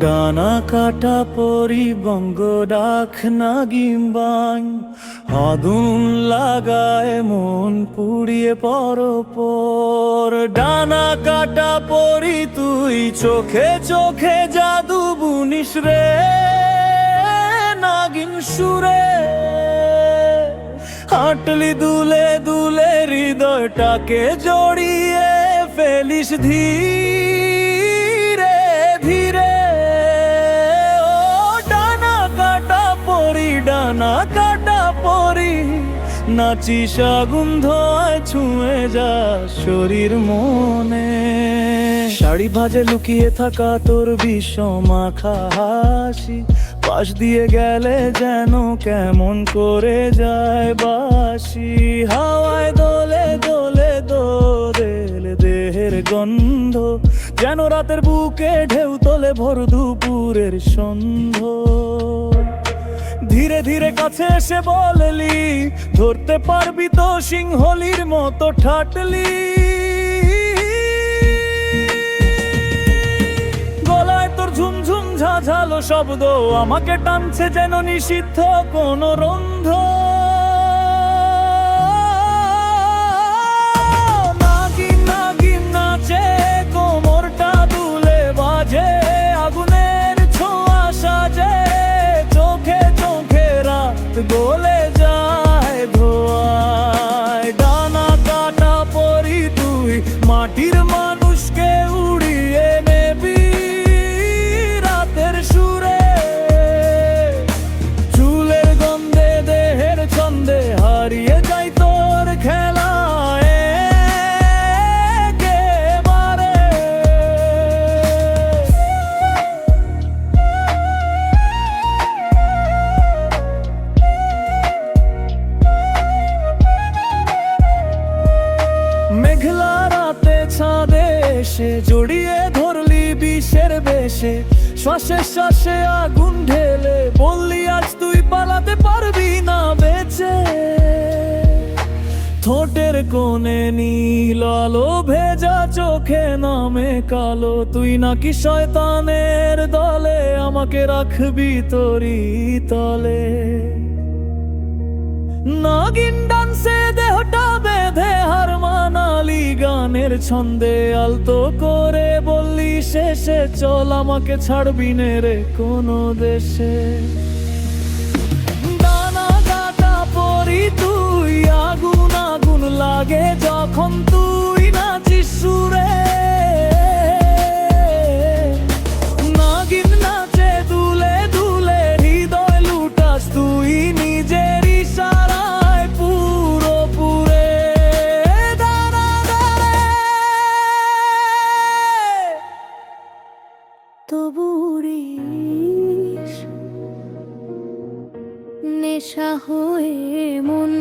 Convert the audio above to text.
ডানা কাটা পরি বঙ্গ ডাক নাগিম্বাং, আগুন লাগায় মন পুড়িয়ে পর। ডানা কাটা পরি তুই চোখে চোখে জাদু বুনিস রে নাগিন সুরে। হাঁটলি দুলে দুলে হৃদয়টাকে জড়িয়ে ফেলিস ধীরে ধীরে। ও ডানা কাটা পরি, ডানা কাটা পরি, নাচিস আগুন ধোঁয়ায় ছুঁয়ে যা শরীর মনে। শাড়ি ভাজে লুকিয়ে থাকা তোর বিষমাখা হাসি, পাশ দিয়ে গেলে যেন কেমন করে যায় বাসি। হাওয়ায় দোলে দোলে দোলেল দেহের গন্ধ, যেন রাতের বুকে ঢেউ তোলে ভোর দুপুরের সন্ধ্য। ধীরে ধীরে কাছে এসে বললি, ধরতে পারবি তো সিংহলির মতো ঠাটলি। গলায় তোর ঝুমঝুম ঝাঝালো শব্দ, আমাকে টানছে যেন নিষিদ্ধ কোন রন্ধ। নাগিন নাগিন নাচে, কোমরটা দুলে বাজে, আগুনের ছোঁয়া সাজে, চোখে চোখে রাত গলে যায় ধোঁয়ায়। ডানা কাটা পরি তুই মাটির মানুষকে উড়িয়ে নেবি রাতের সুরে। চুলের গন্ধে দেহের ছন্দে হারিয়ে যাই তোর খেলায় একেবারে। মেঘলা রাতে ছাদে এসে জড়িয়ে ধরলি বিষের বেশে, শ্বাসে শ্বাসে আগুন ঢেলে বললি আজ তুই পালাতে পারবি না বেঁচে। ঠোঁটের কোণে নীল আলো, ভেজা চোখে নামে কালো, তুই নাকি শয়তানের দলে, আমাকে রাখবি তোরি তলে। নাগিন ডান্সে দেহটা বেঁধে হার মানালি গানের ছন্দে, আলতো করে বললি শেষে চল আমাকে ছাড়বি নে রে কোনো দেশে। ডানা কাটা পরি তুই, আগুন আগুন লাগে যখন তুই নাচিস সুরে। নাগিন নাচে দুলে দুলে, হৃদয় লুটাস তুই নিজের ইশারায় পুরোপুরে। দাঁড়া দাঁড়ে তবু উড়িস নেশা হয়ে মন।